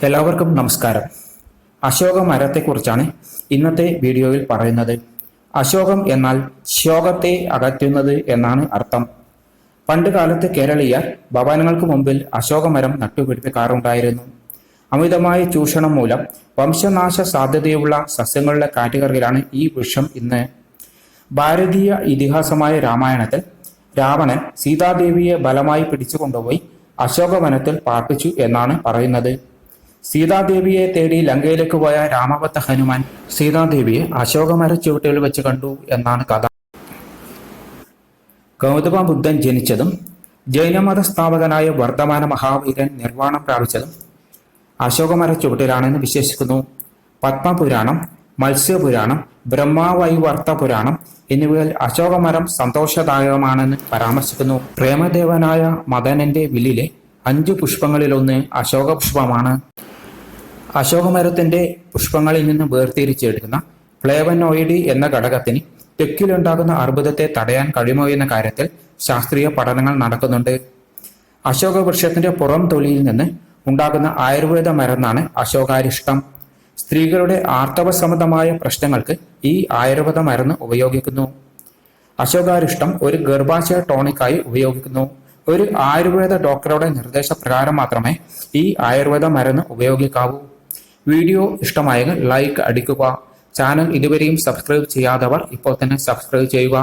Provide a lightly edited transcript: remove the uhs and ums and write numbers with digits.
എല്ലാവർക്കും നമസ്കാരം. അശോക മരത്തെക്കുറിച്ചാണ് ഇന്നത്തെ വീഡിയോയിൽ പറയുന്നത്. അശോകം എന്നാൽ ശോകത്തെ അകറ്റുന്നത് എന്നാണ് അർത്ഥം. പണ്ട് കാലത്ത് കേരളീയർ ഭവനങ്ങൾക്ക് മുമ്പിൽ അശോകമരം നട്ടുപിടിപ്പിക്കാറുണ്ടായിരുന്നു. അമിതമായ ചൂഷണം മൂലം വംശനാശ സാധ്യതയുള്ള സസ്യങ്ങളുടെ കാറ്റഗറിയിലാണ് ഈ വൃക്ഷം ഇന്ന്. ഭാരതീയ ഇതിഹാസമായ രാമായണത്തിൽ രാവണൻ സീതാദേവിയെ ബലമായി പിടിച്ചുകൊണ്ടുപോയി അശോകവനത്തിൽ പാർപ്പിച്ചു എന്നാണ് പറയുന്നത്. സീതാദേവിയെ തേടി ലങ്കയിലേക്ക് പോയ രാമഭക്ത ഹനുമാൻ സീതാദേവിയെ അശോകമര ചുവട്ടിൽ വെച്ച് കണ്ടു എന്നാണ് കഥ. ഗൗതമ ബുദ്ധൻ ജനിച്ചതും ജൈനമത സ്ഥാപകനായ വർദ്ധമാന മഹാവീരൻ നിർവ്വാണം പ്രാപിച്ചതും അശോകമര ചുവട്ടിലാണെന്ന് വിശ്വസിക്കുന്നു. പത്മപുരാണം, മത്സ്യപുരാണം, ബ്രഹ്മവൈവർത്ത പുരാണം എന്നിവയിൽ അശോകമരം സന്തോഷദായകമാണെന്ന് പരാമർശിക്കുന്നു. പ്രേമദേവനായ മദനന്റെ വില്ലിലെ 5 പുഷ്പങ്ങളിലൊന്ന് അശോക പുഷ്പമാണ്. അശോകമരത്തിന്റെ പുഷ്പങ്ങളിൽ നിന്ന് വേർതിരിച്ചെടുക്കുന്ന ഫ്ലേവനോയിഡ് എന്ന ഘടകത്തിന് ത്വക്കിലുണ്ടാകുന്ന അർബുദത്തെ തടയാൻ കഴിയുമോ എന്ന കാര്യത്തിൽ ശാസ്ത്രീയ പഠനങ്ങൾ നടക്കുന്നുണ്ട്. അശോക വൃക്ഷത്തിന്റെ പുറം തൊലിയിൽ നിന്ന് ഉണ്ടാകുന്ന ആയുർവേദ മരുന്നാണ് അശോകാരിഷ്ടം. സ്ത്രീകളുടെ ആർത്തവ സംബന്ധമായ പ്രശ്നങ്ങൾക്ക് ഈ ആയുർവേദ മരുന്ന് ഉപയോഗിക്കുന്നു. അശോകാരിഷ്ടം ഒരു ഗർഭാശയ ടോണിക്കായി ഉപയോഗിക്കുന്നു. ഒരു ആയുർവേദ ഡോക്ടറുടെ നിർദ്ദേശപ്രകാരം മാത്രമേ ഈ ആയുർവേദ മരുന്ന് ഉപയോഗിക്കാവൂ. വീഡിയോ ഇഷ്ടമായെങ്കിൽ ലൈക്ക് അടിക്കുക. ചാനൽ ഇതുവരെയും സബ്സ്ക്രൈബ് ചെയ്യാത്തവർ ഇപ്പോൾ തന്നെ സബ്സ്ക്രൈബ് ചെയ്യുക.